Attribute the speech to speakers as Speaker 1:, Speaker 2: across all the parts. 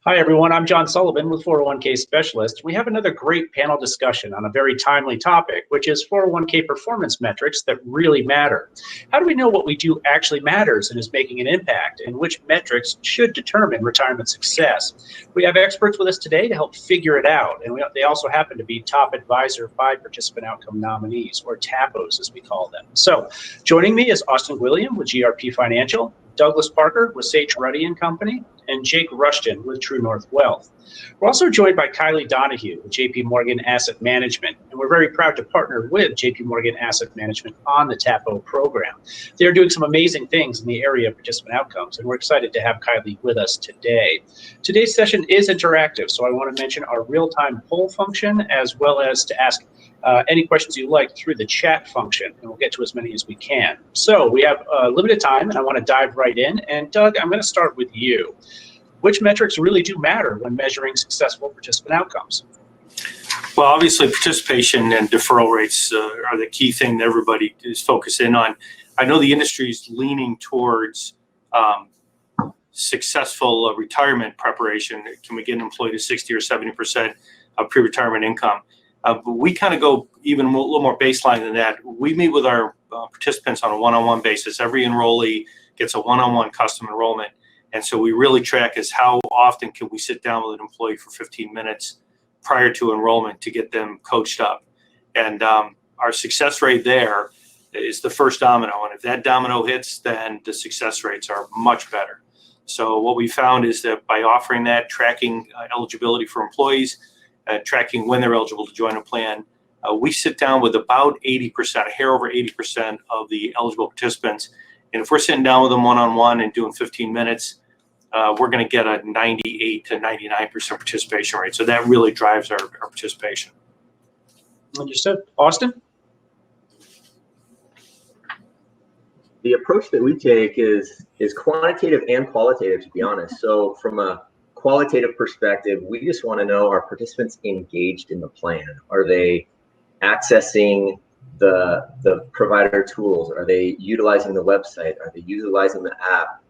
Speaker 1: Hi, everyone. I'm John Sullivan with 401k Specialist. We have another great panel discussion on a very timely topic, which is 401k performance metrics that really matter. How do we know what we do actually matters and is making an impact, and which metrics should determine retirement success? We have experts with us today to help figure it out, and they also happen to be top advisor 5 participant outcome nominees, or TAPOs as we call them. So joining me is Austin Gwilliam with GRP Financial, Douglas Parker with Sage Rutty and Company, and Jake Rushton with TrueNorth Wealth. We're also joined by Kilie Donahue with J.P. Morgan Asset Management, and we're very proud to partner with J.P. Morgan Asset Management on the TAPO program. They're doing some amazing things in the area of participant outcomes, and we're excited to have Kilie with us today. Today's session is interactive, so I want to mention our real-time poll function, as well as to ask any questions you like through the chat function, and we'll get to as many as we can. So we have limited time, and I want to dive right in. And Doug, I'm going to start with you. Which metrics really do matter when measuring successful participant outcomes?
Speaker 2: Well, obviously, participation and deferral rates are the key thing that everybody is focused in on. I know the industry is leaning towards successful retirement preparation. Can we get an employee to 60 or 70% of pre-retirement income? But we kind of go even a little more baseline than that. We meet with our participants on a one-on-one basis. Every enrollee gets a one-on-one custom enrollment. And so we really track is how often can we sit down with an employee for 15 minutes prior to enrollment to get them coached up. And our success rate there is the first domino. And if that domino hits, then the success rates are much better. So what we found is that by offering that, tracking eligibility for employees, tracking when they're eligible to join a plan, we sit down with about 80%, a hair over 80% of the eligible participants. And if we're sitting down with them one-on-one and doing 15 minutes, we're going to get a 98 to 99% participation rate. So that really drives our participation.
Speaker 1: Understood. Austin?
Speaker 3: The approach that we take is quantitative and qualitative, to be honest. So from a qualitative perspective, we just want to know, are participants engaged in the plan? Are they accessing the provider tools? Are they utilizing the website? Are they utilizing the app?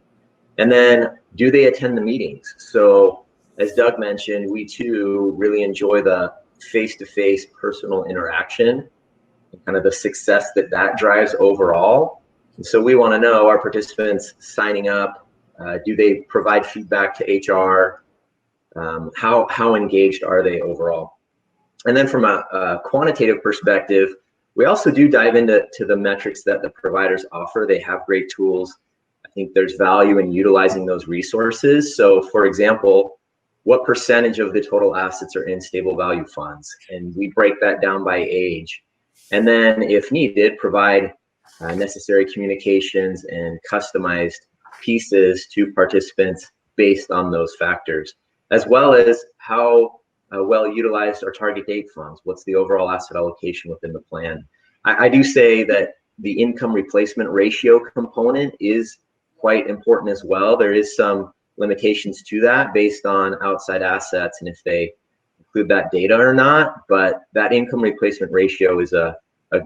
Speaker 3: And then, do they attend the meetings? So as Doug mentioned, we too really enjoy the face-to-face personal interaction and kind of the success that drives overall. And so we want to know, are participants signing up? Do they provide feedback to HR? How engaged are they overall? And then from a quantitative perspective, we also do dive into the metrics that the providers offer. They have great tools. I think there's value in utilizing those resources. So for example, what percentage of the total assets are in stable value funds? And we break that down by age. And then if needed, provide necessary communications and customized pieces to participants based on those factors, as well as how well utilized are target date funds. What's the overall asset allocation within the plan? I do say that the income replacement ratio component is quite important as well. There is some limitations to that based on outside assets and if they include that data or not, but that income replacement ratio is a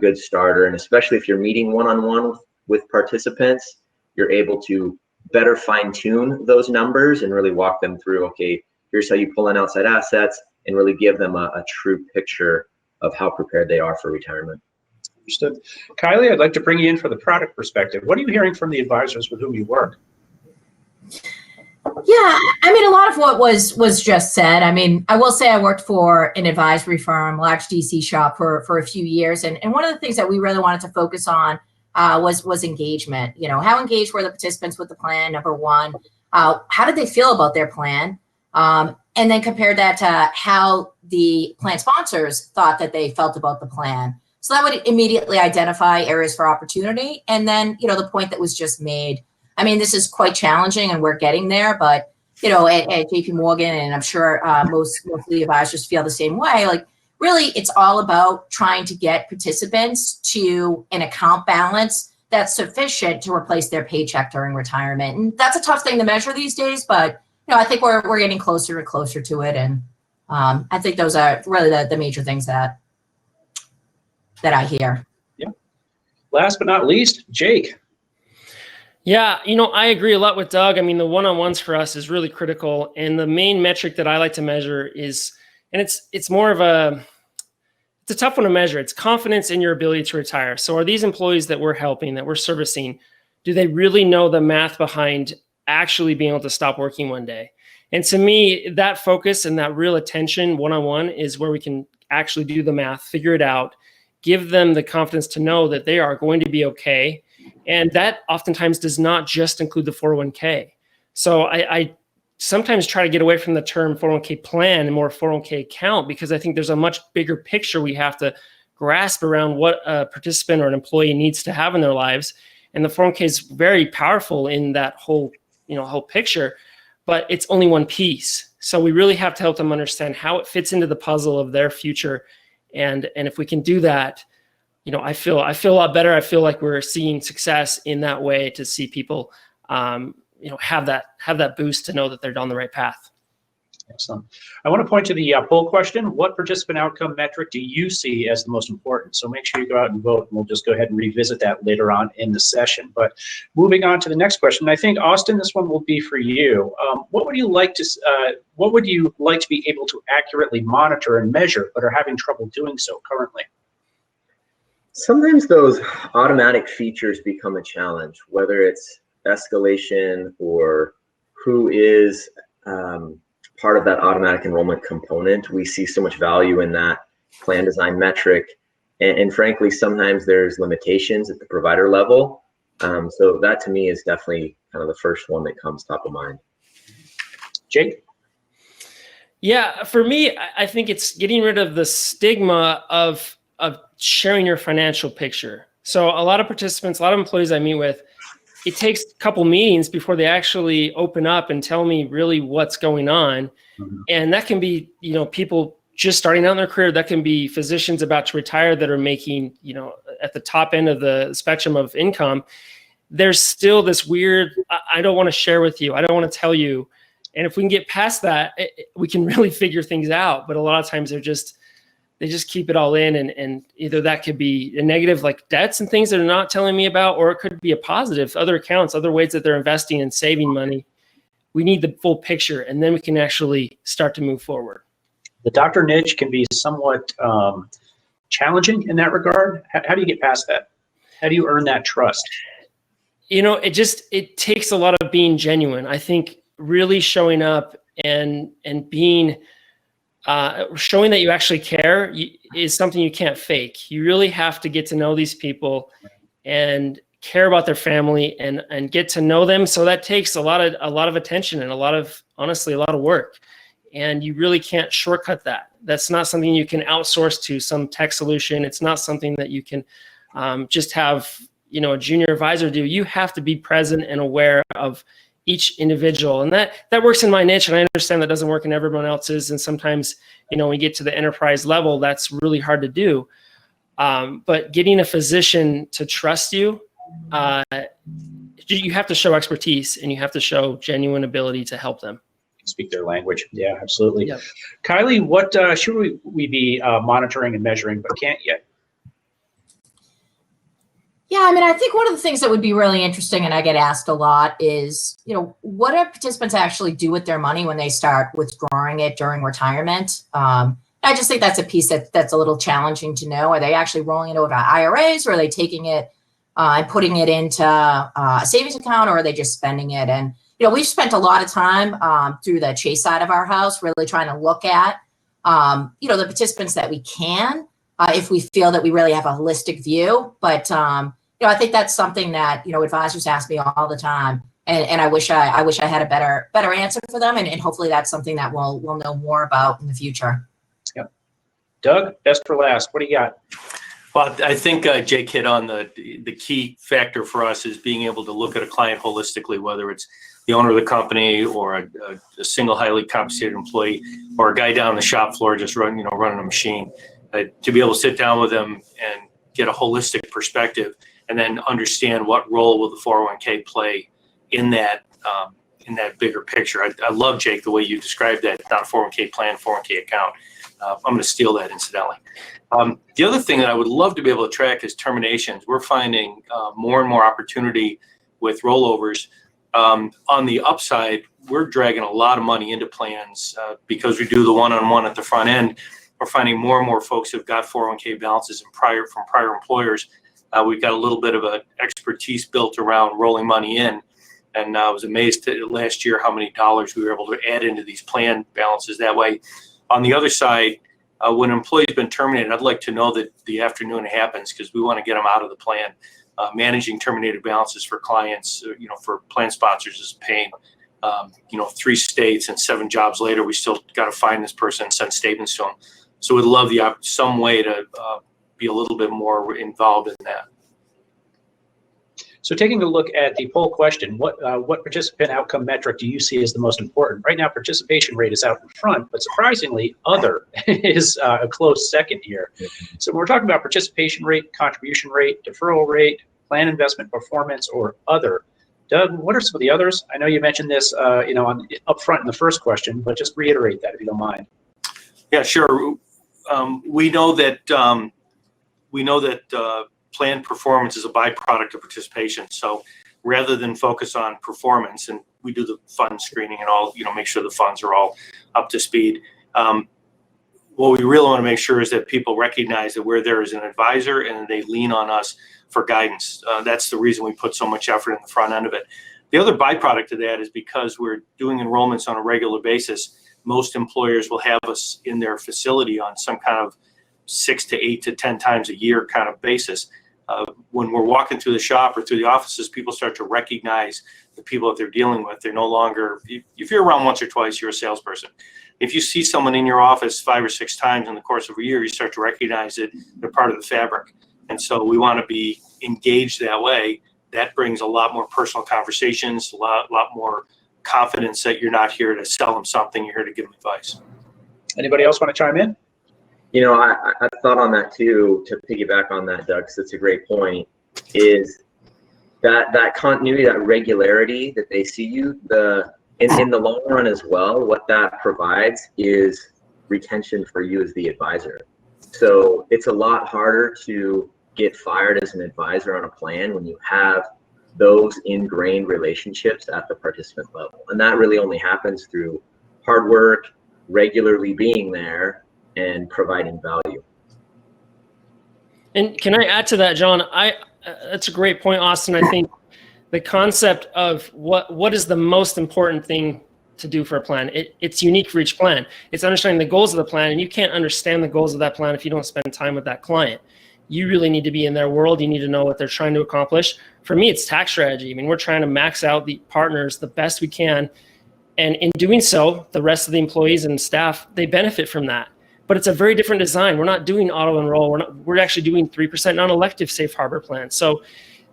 Speaker 3: good starter. And especially if you're meeting one-on-one with participants, you're able to better fine-tune those numbers and really walk them through, okay, here's how you pull in outside assets, and really give them a true picture of how prepared they are for retirement.
Speaker 1: Understood. Kilie, I'd like to bring you in for the product perspective. What are you hearing from the advisors with whom you work?
Speaker 4: Yeah, I mean, a lot of what was just said. I mean, I will say I worked for an advisory firm, large DC shop for a few years. And one of the things that we really wanted to focus on was engagement. You know, how engaged were the participants with the plan, number one? How did they feel about their plan? And then compare that to how the plan sponsors thought that they felt about the plan. So that would immediately identify areas for opportunity. And then, you know, the point that was just made. I mean, this is quite challenging and we're getting there, but, you know, at J.P. Morgan, and I'm sure most of the advisors feel the same way, like really it's all about trying to get participants to an account balance that's sufficient to replace their paycheck during retirement. And that's a tough thing to measure these days, but, you know, I think we're getting closer and closer to it. And I think those are really the major things that I hear.
Speaker 1: Yeah. Last but not least, Jake.
Speaker 5: Yeah, I agree a lot with Doug. I mean, the one-on-ones for us is really critical. And the main metric that I like to measure is, and it's more of it's a tough one to measure. It's confidence in your ability to retire. So are these employees that we're helping, that we're servicing, do they really know the math behind actually being able to stop working one day? And to me, that focus and that real attention one-on-one is where we can actually do the math, figure it out, give them the confidence to know that they are going to be okay. And that oftentimes does not just include the 401k. So I sometimes try to get away from the term 401k plan and more 401k account, because I think there's a much bigger picture we have to grasp around what a participant or an employee needs to have in their lives. And the 401k is very powerful in that whole picture, but it's only one piece. So we really have to help them understand how it fits into the puzzle of their future. And if we can do that, I feel a lot better. I feel like we're seeing success in that way, to see people, have that boost to know that they're on the right path.
Speaker 1: Excellent. I want to point to the poll question. What participant outcome metric do you see as the most important? So make sure you go out and vote, and we'll just go ahead and revisit that later on in the session. But moving on to the next question, I think, Austin, this one will be for you. What would you like to be able to accurately monitor and measure, but are having trouble doing so currently?
Speaker 3: Sometimes those automatic features become a challenge, whether it's escalation or who is part of that automatic enrollment component. We see so much value in that plan design metric. And frankly, sometimes there's limitations at the provider level. So that to me is definitely kind of the first one that comes top of mind.
Speaker 1: Jake?
Speaker 5: Yeah, for me, I think it's getting rid of the stigma of sharing your financial picture. So a lot of participants, a lot of employees I meet with, it takes a couple meetings before they actually open up and tell me really what's going on. Mm-hmm. And that can be, people just starting out in their career. That can be physicians about to retire that are making, at the top end of the spectrum of income. There's still this weird, I don't want to share with you. I don't want to tell you. And if we can get past that, we can really figure things out. But a lot of times they just keep it all in, and either that could be a negative, like debts and things that are not telling me about, or it could be a positive, other accounts, other ways that they're investing and saving money. We need the full picture, and then we can actually start to move forward.
Speaker 1: The doctor niche can be somewhat challenging in that regard. How do you get past that? How do you earn that trust?
Speaker 5: It takes a lot of being genuine. I think really showing up and being showing that you actually care is something you can't fake. You really have to get to know these people and care about their family and get to know them. So that takes a lot of attention and honestly a lot of work. And you really can't shortcut that. That's not something you can outsource to some tech solution. It's not something that you can just have, a junior advisor do. You have to be present and aware of each individual. And that works in my niche, and I understand that doesn't work in everyone else's. And sometimes, when we get to the enterprise level, that's really hard to do. But getting a physician to trust you, you have to show expertise, and you have to show genuine ability to help them.
Speaker 1: Speak their language. Yeah, absolutely.
Speaker 5: Yep.
Speaker 1: Kilie, what should we be monitoring and measuring but can't yet?
Speaker 4: Yeah, I think one of the things that would be really interesting, and I get asked a lot, is, what do participants actually do with their money when they start withdrawing it during retirement? I just think that's a piece that's a little challenging to know. Are they actually rolling it over to IRAs, or are they taking it and putting it into a savings account, or are they just spending it? And, we've spent a lot of time through the Chase side of our house really trying to look at, the participants that we can, if we feel that we really have a holistic view. But, I think that's something that, advisors ask me all the time. And I wish I had a better answer for them. And hopefully that's something that we'll know more about in the future.
Speaker 1: Yep. Doug, best for last. What do you got?
Speaker 2: Well, I think Jake hit on the key factor for us is being able to look at a client holistically, whether it's the owner of the company or a single highly compensated employee or a guy down the shop floor just running a machine. To be able to sit down with them and get a holistic perspective, and then understand what role will the 401k play in that bigger picture. I love, Jake, the way you described that, not a 401k plan, 401k account. I'm going to steal that incidentally. The other thing that I would love to be able to track is terminations. We're finding more and more opportunity with rollovers. On the upside, we're dragging a lot of money into plans because we do the one-on-one at the front end. We're finding more and more folks who've got 401k balances from prior employers. We've got a little bit of an expertise built around rolling money in. And I was amazed last year how many dollars we were able to add into these plan balances that way. On the other side, when an employee's been terminated, I'd like to know that the afternoon it happens because we want to get them out of the plan. Managing terminated balances for clients, for plan sponsors is a pain. 3 states and 7 jobs later, we still got to find this person and send statements to them. So we'd love some way to be a little bit more involved in that.
Speaker 1: So taking a look at the poll question, what participant outcome metric do you see as the most important? Right now, participation rate is out in front, but surprisingly, other is a close second here. So when we're talking about participation rate, contribution rate, deferral rate, plan investment performance, or other, Doug, what are some of the others? I know you mentioned this, up front in the first question, but just reiterate that if you don't mind.
Speaker 2: Yeah, sure. We know that plan performance is a byproduct of participation. So rather than focus on performance, and we do the fund screening and all, make sure the funds are all up to speed. What we really want to make sure is that people recognize that we're there as an advisor and they lean on us for guidance. That's the reason we put so much effort in the front end of it. The other byproduct of that is because we're doing enrollments on a regular basis, most employers will have us in their facility on some kind of 6 to 8 to 10 times a year kind of basis. When we're walking through the shop or through the offices, people start to recognize the people that they're dealing with. They're no longer, if you're around once or twice, you're a salesperson. If you see someone in your office 5 or 6 times in the course of a year, you start to recognize that they're part of the fabric. And so we want to be engaged that way. That brings a lot more personal conversations, a lot more confidence that you're not here to sell them something, you're here to give them advice.
Speaker 1: Anybody else want to chime in?
Speaker 3: I thought on that too, to piggyback on that, Doug, because it's a great point, is that continuity, that regularity that they see you, in the long run as well, what that provides is retention for you as the advisor. So it's a lot harder to get fired as an advisor on a plan when you have those ingrained relationships at the participant level. And that really only happens through hard work, regularly being there, and providing value.
Speaker 5: And can I add to that, John? That's a great point, Austin. I think the concept of what is the most important thing to do for a plan, it's unique for each plan. It's understanding the goals of the plan, and you can't understand the goals of that plan if you don't spend time with that client. You really need to be in their world. You need to know what they're trying to accomplish. For me, it's tax strategy. I mean, we're trying to max out the partners the best we can. And in doing so, the rest of the employees and staff, they benefit from that. But it's a very different design. We're not doing auto enroll. We're actually doing 3% non-elective safe harbor plans. So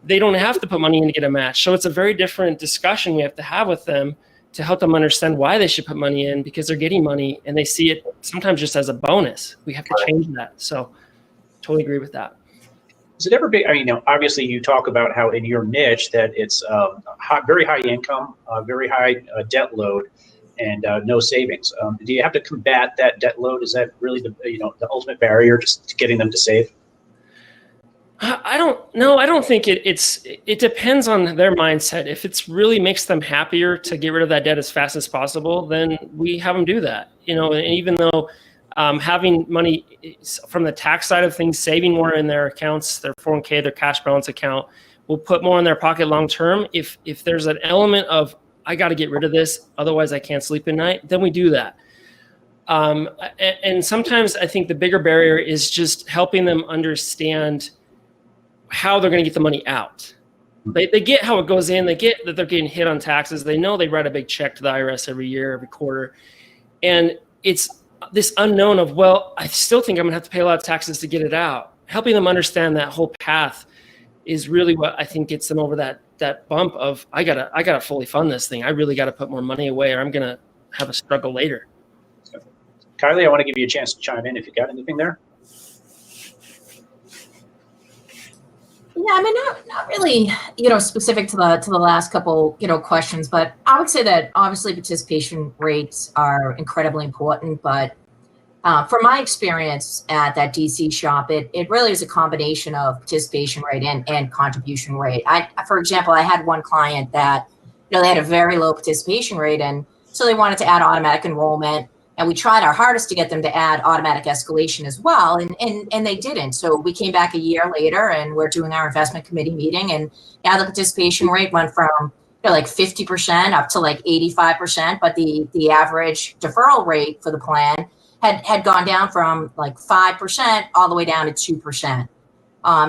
Speaker 5: they don't have to put money in to get a match. So it's a very different discussion we have to have with them to help them understand why they should put money in, because they're getting money and they see it sometimes just as a bonus. We have to change that. So totally agree with that.
Speaker 1: Has it ever been, obviously you talk about how in your niche that it's very high income, very high debt load, and no savings. Do you have to combat that debt load? Is that really the ultimate barrier, just getting them to save?
Speaker 5: I don't know. I don't think it depends on their mindset. If it's really makes them happier to get rid of that debt as fast as possible, then we have them do that. And even though having money from the tax side of things, saving more in their accounts, their 401k, their cash balance account, will put more in their pocket long term. If there's an element of, I got to get rid of this, otherwise I can't sleep at night, then we do that. And sometimes I think the bigger barrier is just helping them understand how they're going to get the money out. They get how it goes in. They get that they're getting hit on taxes. They know they write a big check to the IRS every year, every quarter. And it's this unknown of, well, I still think I'm going to have to pay a lot of taxes to get it out. Helping them understand that whole path is really what I think gets them over that bump of, I gotta fully fund this thing. I really got to put more money away or I'm going to have a struggle later.
Speaker 1: Kilie, I want to give you a chance to chime in if you got anything there.
Speaker 4: Yeah, I mean, not really, specific to the last couple, questions, but I would say that obviously participation rates are incredibly important, but From my experience at that DC shop, it really is a combination of participation rate and contribution rate. For example, I had one client that, they had a very low participation rate, and so they wanted to add automatic enrollment. And we tried our hardest to get them to add automatic escalation as well, and they didn't. So we came back a year later, and we're doing our investment committee meeting, and now the participation rate went from like 50% up to like 85%, but the average deferral rate for the plan had gone down from like 5% all the way down to 2%.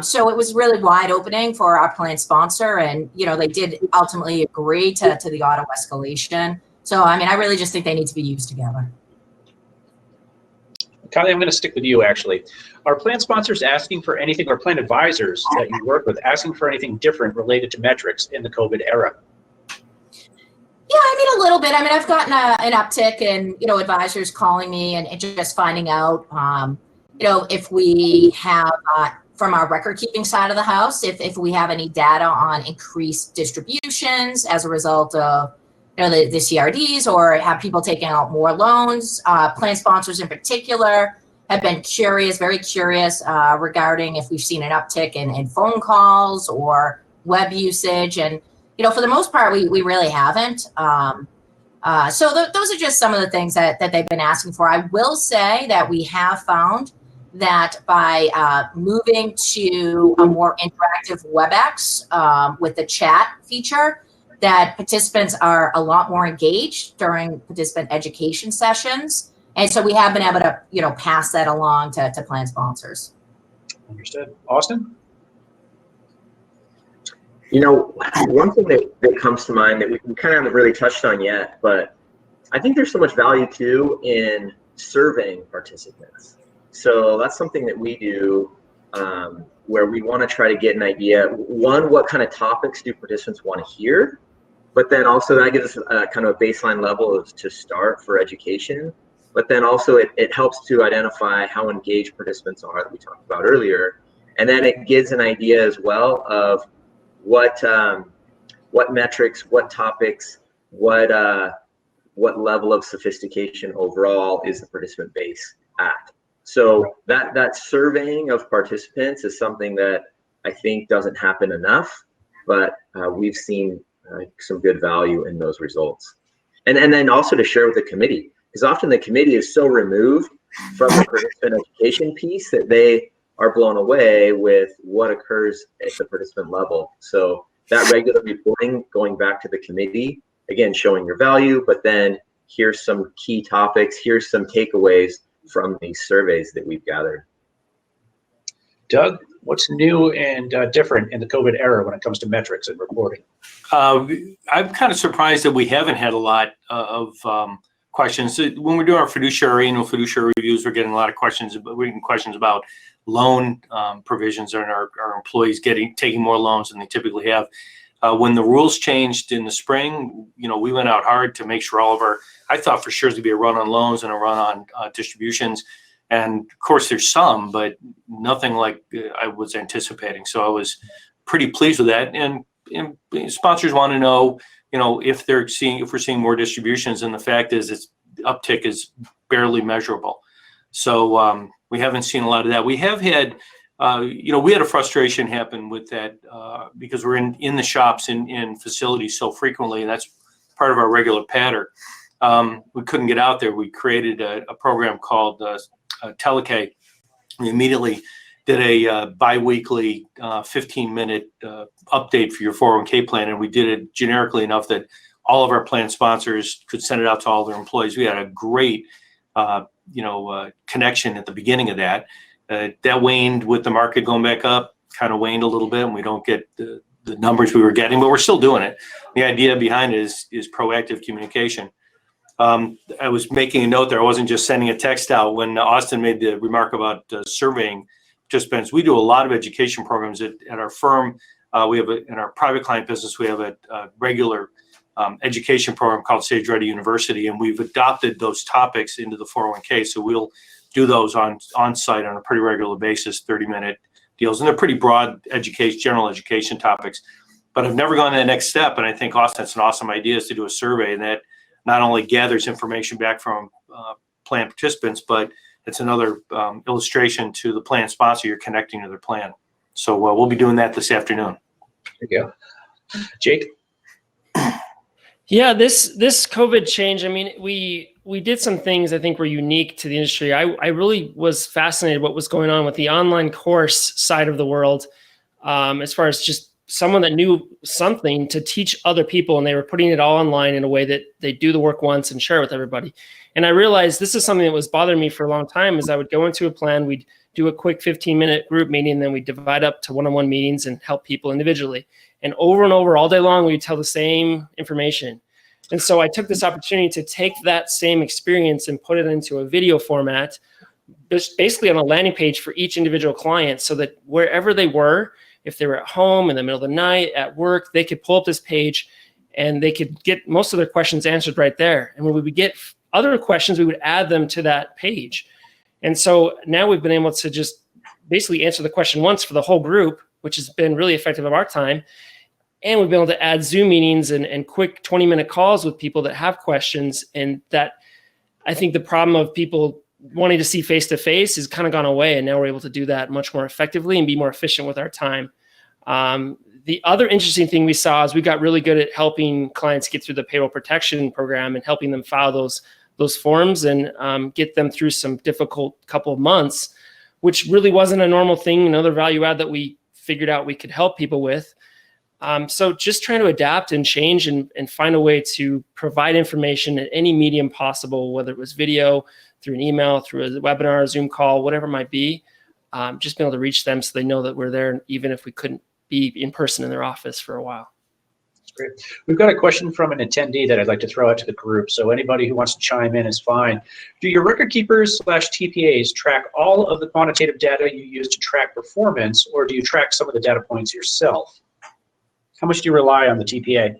Speaker 4: So it was really wide opening for our plan sponsor, and they did ultimately agree to the auto escalation. So I mean, I really just think they need to be used together.
Speaker 1: Kilie, I'm going to stick with you actually. Are plan sponsors asking for anything, or plan advisors that you work with asking for anything different related to metrics in the COVID era?
Speaker 4: Yeah, I mean, a little bit. I mean, I've gotten an uptick in, advisors calling me and just finding out, if we have, from our record keeping side of the house, if we have any data on increased distributions as a result of, the CRDs, or have people taking out more loans. Plan sponsors in particular have been very curious regarding if we've seen an uptick in phone calls or web usage. And, for the most part, we really haven't. So those are just some of the things that they've been asking for. I will say that we have found that by moving to a more interactive WebEx with the chat feature, that participants are a lot more engaged during participant education sessions. And so we have been able to, pass that along to plan sponsors.
Speaker 1: Understood. Austin?
Speaker 3: One thing that comes to mind that we kind of haven't really touched on yet, but I think there's so much value too in surveying participants. So that's something that we do where we want to try to get an idea, one, what kind of topics do participants want to hear? But then also that gives us kind of a baseline level to start for education. But then also it helps to identify how engaged participants are that we talked about earlier. And then it gives an idea as well of what metrics, what topics, what level of sophistication overall is the participant base at. So that surveying of participants is something that I think doesn't happen enough, but we've seen some good value in those results. And then also to share with the committee, because often the committee is so removed from the participant education piece that they are blown away with what occurs at the participant level. So that regular reporting going back to the committee, again, showing your value, but then here's some key topics, here's some takeaways from these surveys that we've gathered.
Speaker 1: Doug, what's new and different in the COVID era when it comes to metrics and reporting?
Speaker 2: I'm kind of surprised that we haven't had a lot of questions. When we're doing our annual fiduciary reviews, we're getting a lot of questions. We're getting questions about loan provisions and our employees taking more loans than they typically have. When the rules changed in the spring, we went out hard to make sure I thought for sure there'd be a run on loans and a run on distributions. And of course there's some, but nothing like I was anticipating. So I was pretty pleased with that. And sponsors want to know, if we're seeing more distributions, and the fact is its uptick is barely measurable. So we haven't seen a lot of that. We have had, we had a frustration happen with that because we're in the shops in facilities so frequently, and that's part of our regular pattern. We couldn't get out there. We created a program called Teleke. We immediately did a bi-weekly 15-minute update for your 401k plan, and we did it generically enough that all of our plan sponsors could send it out to all their employees. We had a great connection at the beginning of that. That waned with the market going back up, kind of waned a little bit, and we don't get the numbers we were getting, but we're still doing it. The idea behind it is proactive communication. I was making a note there. I wasn't just sending a text out when Austin made the remark about surveying participants. We do a lot of education programs at our firm. We have in our private client business, we have a regular education program called Sage Rutty University, and we've adopted those topics into the 401k. So we'll do those on site on a pretty regular basis, 30-minute deals, and they're pretty broad general education topics. But I've never gone to the next step, and I think Austin, it's an awesome idea is to do a survey that not only gathers information back from plan participants, but it's another illustration to the plan sponsor you're connecting to their plan. So we'll be doing that this afternoon.
Speaker 1: There you go. Jake?
Speaker 5: Yeah, this COVID change, I mean, we did some things I think were unique to the industry. I really was fascinated what was going on with the online course side of the world, as far as just someone that knew something to teach other people, and they were putting it all online in a way that they do the work once and share it with everybody. And I realized this is something that was bothering me for a long time, is I would go into a plan, we'd do a quick 15-minute group meeting, and then we'd divide up to one-on-one meetings and help people individually. And over all day long, we'd tell the same information. And so I took this opportunity to take that same experience and put it into a video format, basically on a landing page for each individual client, so that wherever they were, if they were at home in the middle of the night, at work, they could pull up this page and they could get most of their questions answered right there. And when we would get other questions, we would add them to that page. And so now we've been able to just basically answer the question once for the whole group, which has been really effective of our time. And we've been able to add Zoom meetings and quick 20-minute calls with people that have questions. And that, I think the problem of people wanting to see face-to-face has kind of gone away. And now we're able to do that much more effectively and be more efficient with our time. The other interesting thing we saw is we got really good at helping clients get through the payroll protection program and helping them file those forms and get them through some difficult couple of months, which really wasn't a normal thing, another value add that we figured out we could help people with. So just trying to adapt and change and find a way to provide information at any medium possible, whether it was video, through an email, through a webinar, a Zoom call, whatever it might be, just being able to reach them so they know that we're there, even if we couldn't be in person in their office for a while.
Speaker 1: That's great. We've got a question from an attendee that I'd like to throw out to the group. So anybody who wants to chime in is fine. Do your record keepers / TPAs track all of the quantitative data you use to track performance, or do you track some of the data points yourself? How much do you rely on the TPA?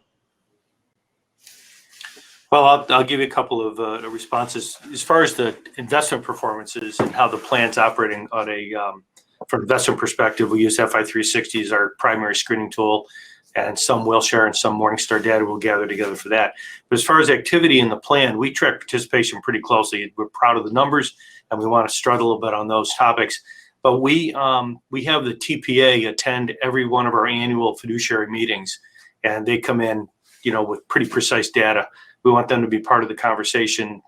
Speaker 2: Well, I'll give you a couple of responses. As far as the investment performances and how the plan's operating on a from investment perspective, we use FI360 as our primary screening tool, and some Wilshire and some Morningstar data we'll gather together for that. But as far as activity in the plan, we track participation pretty closely. We're proud of the numbers, and we want to strut a little bit on those topics. But we have the TPA attend every one of our annual fiduciary meetings, and they come in, with pretty precise data. We want them to be part of the conversation.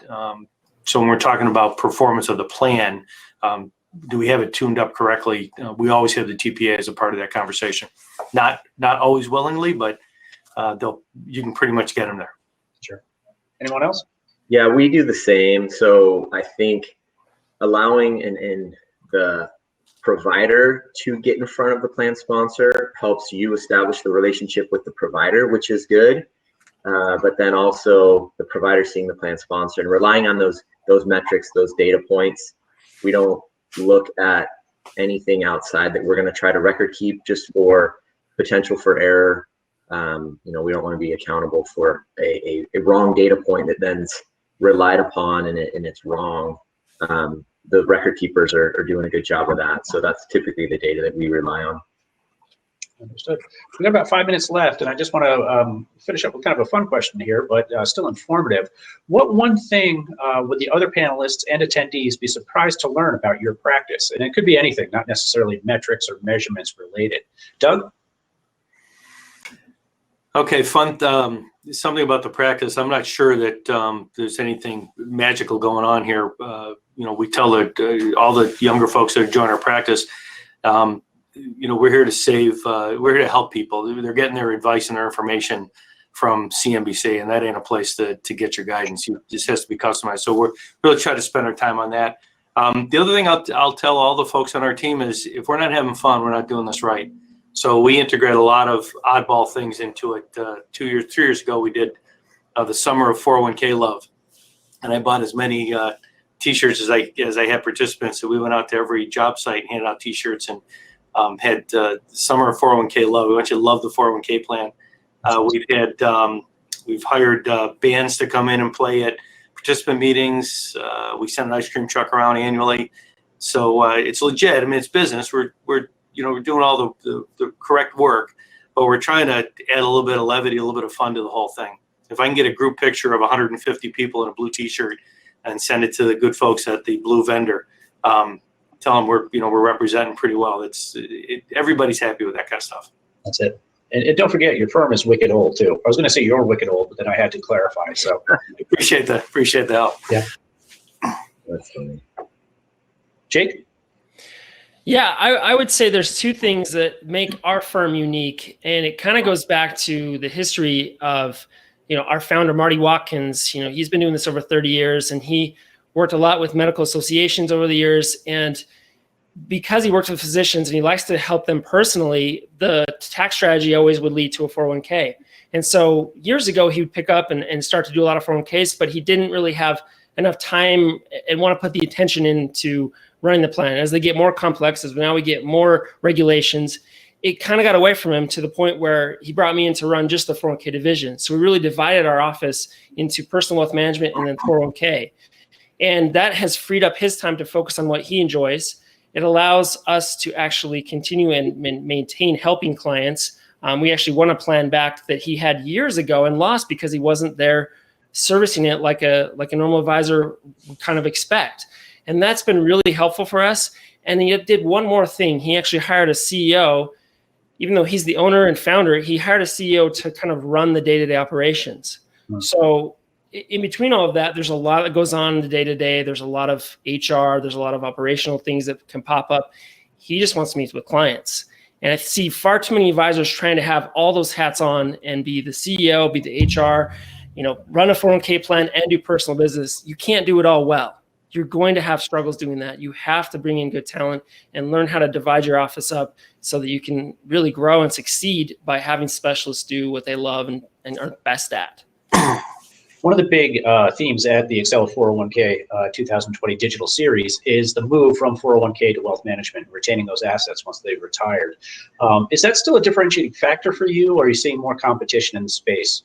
Speaker 2: So when we're talking about performance of the plan, do we have it tuned up correctly? We always have the TPA as a part of that conversation. Not always willingly, but you can pretty much get them there.
Speaker 1: Sure. Anyone else?
Speaker 3: Yeah, we do the same. So I think allowing and the provider to get in front of the plan sponsor helps you establish the relationship with the provider, which is good. But then also the provider seeing the plan sponsor and relying on those metrics, those data points. We don't look at anything outside that we're going to try to record keep just for potential for error. We don't want to be accountable for a wrong data point that then's relied upon and it's wrong. The record keepers are doing a good job of that. So that's typically the data that we rely on.
Speaker 1: Understood. We've got about 5 minutes left, and I just want to finish up with kind of a fun question here, but still informative. What one thing would the other panelists and attendees be surprised to learn about your practice? And it could be anything, not necessarily metrics or measurements related. Doug?
Speaker 2: Okay, fun. Something about the practice. I'm not sure that there's anything magical going on here. We tell all the younger folks that join our practice, we're here to save, we're here to help people. They're getting their advice and their information from CNBC, and that ain't a place to get your guidance. This has to be customized. So we're really trying to spend our time on that. The other thing I'll tell all the folks on our team is if we're not having fun, we're not doing this right. So we integrate a lot of oddball things into it. 3 years ago, we did the Summer of 401k Love, and I bought as many T-shirts as I had participants. So we went out to every job site and handed out T-shirts and had Summer of 401k Love. We want you to love the 401k plan. We've hired bands to come in and play at participant meetings. We send an ice cream truck around annually. So it's legit. I mean, it's business. We're doing all the correct work, but we're trying to add a little bit of levity, a little bit of fun to the whole thing. If I can get a group picture of 150 people in a blue T-shirt and send it to the good folks at the blue vendor. Tell them we're representing pretty well. Everybody's happy with that kind of stuff.
Speaker 1: That's it. And don't forget, your firm is wicked old too. I was going to say you're wicked old, but then I had to clarify. So
Speaker 2: appreciate the help.
Speaker 1: Yeah.
Speaker 3: That's funny.
Speaker 1: Jake?
Speaker 5: Yeah, I would say there's two things that make our firm unique, and it kind of goes back to the history of, our founder, Marty Watkins. He's been doing this over 30 years, and he worked a lot with medical associations over the years. And because he works with physicians and he likes to help them personally, the tax strategy always would lead to a 401k. And so years ago, he would pick up and start to do a lot of 401ks, but he didn't really have enough time and want to put the attention into running the plan. As they get more complex, as now we get more regulations, it kind of got away from him to the point where he brought me in to run just the 401k division. So we really divided our office into personal wealth management and then 401k. And that has freed up his time to focus on what he enjoys. It allows us to actually continue and maintain helping clients. We actually won a plan back that he had years ago and lost because he wasn't there servicing it like a normal advisor would kind of expect. And that's been really helpful for us. And he did one more thing. He actually hired a CEO. Even though he's the owner and founder, he hired a CEO to kind of run the day-to-day operations. Mm-hmm. So in between all of that, there's a lot that goes on in the day-to-day. There's a lot of HR. There's a lot of operational things that can pop up. He just wants to meet with clients. And I see far too many advisors trying to have all those hats on and be the CEO, be the HR, run a 401k plan and do personal business. You can't do it all well. You're going to have struggles doing that. You have to bring in good talent and learn how to divide your office up so that you can really grow and succeed by having specialists do what they love and are best at.
Speaker 1: One of the big themes at the Excel 401k 2020 digital series is the move from 401k to wealth management, retaining those assets once they've retired. Is that still a differentiating factor for you, or are you seeing more competition in the space?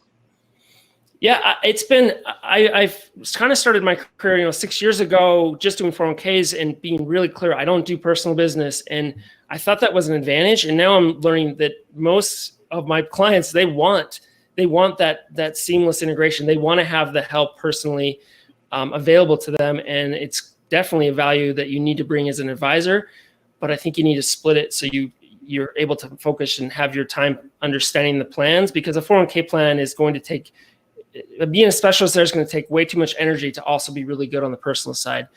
Speaker 5: Yeah, it's been, I've kind of started my career, 6 years ago, just doing 401ks and being really clear, I don't do personal business. And I thought that was an advantage. And now I'm learning that most of my clients, they want that seamless integration. They want to have the help personally available to them. And it's definitely a value that you need to bring as an advisor, but I think you need to split it so you're able to focus and have your time understanding the plans, because a 401k plan is going to take, being a specialist there is going to take way too much energy to also be really good on the personal side.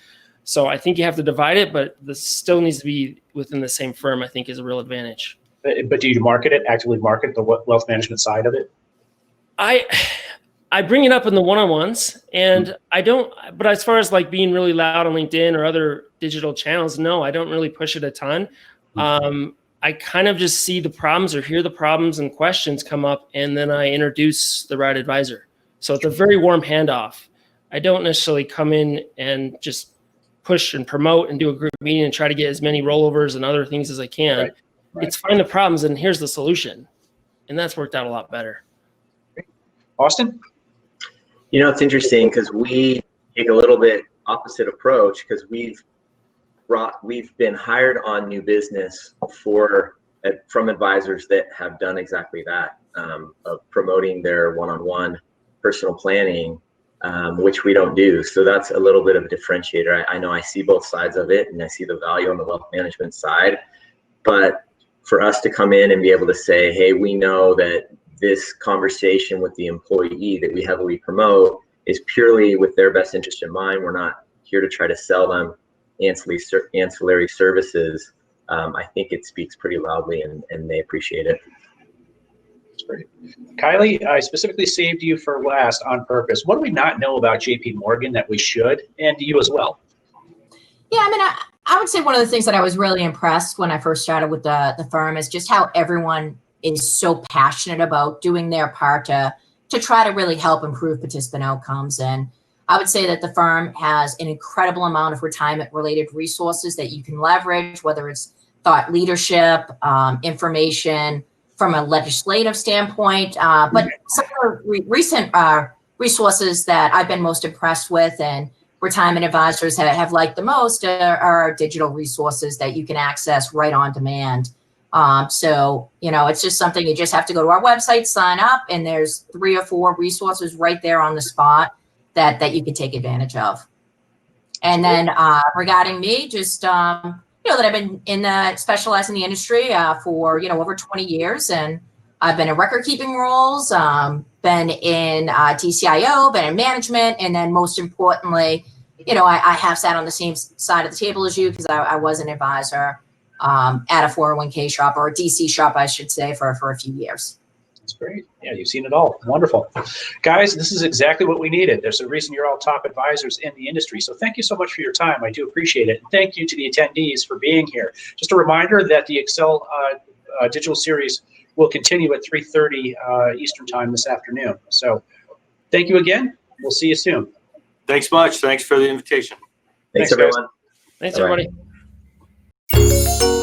Speaker 5: So I think you have to divide it, but this still needs to be within the same firm, I think is a real advantage.
Speaker 1: But do you actively market the wealth management side of it?
Speaker 5: I bring it up in the one-on-ones, and I don't, but as far as like being really loud on LinkedIn or other digital channels, no, I don't really push it a ton. I kind of just see the problems or hear the problems and questions come up, and then I introduce the right advisor. So it's a very warm handoff. I don't necessarily come in and just push and promote and do a group meeting and try to get as many rollovers and other things as I can. Right. It's find the problems and here's the solution. And that's worked out a lot better.
Speaker 1: Austin?
Speaker 3: It's interesting because we take a little bit opposite approach, because we've been hired on new business from advisors that have done exactly that, of promoting their one-on-one personal planning, which we don't do. So that's a little bit of a differentiator. I know I see both sides of it, and I see the value on the wealth management side. But for us to come in and be able to say, hey, we know that this conversation with the employee that we heavily promote is purely with their best interest in mind. We're not here to try to sell them ancillary services. I think it speaks pretty loudly, and they appreciate it.
Speaker 1: That's great. Kilie, I specifically saved you for last on purpose. What do we not know about J.P. Morgan that we should, and you as well?
Speaker 4: Yeah, I would say one of the things that I was really impressed when I first started with the firm is just how everyone is so passionate about doing their part to try to really help improve participant outcomes. And I would say that the firm has an incredible amount of retirement-related resources that you can leverage, whether it's thought leadership, information from a legislative standpoint. But some of the recent resources that I've been most impressed with and retirement advisors have liked the most are digital resources that you can access right on demand. So, it's just something you just have to go to our website, sign up, and there's 3 or 4 resources right there on the spot that you can take advantage of. And then regarding me, just that I've been specialized in the industry for over 20 years, and I've been in record keeping roles, been in DCIO, been in management, and then most importantly, I have sat on the same side of the table as you because I was an advisor at a 401k shop, or a DC shop, I should say, for a few years.
Speaker 1: That's great. Yeah, you've seen it all. Wonderful. Guys, this is exactly what we needed. There's a reason you're all top advisors in the industry. So thank you so much for your time. I do appreciate it. And thank you to the attendees for being here. Just a reminder that the Excel digital series will continue at 3:30 Eastern time this afternoon. So thank you again. We'll see you soon.
Speaker 2: Thanks much. Thanks for the invitation.
Speaker 3: Thanks
Speaker 1: Thanks, guys.
Speaker 3: everyone.
Speaker 5: Thanks,
Speaker 3: All right.
Speaker 5: everybody.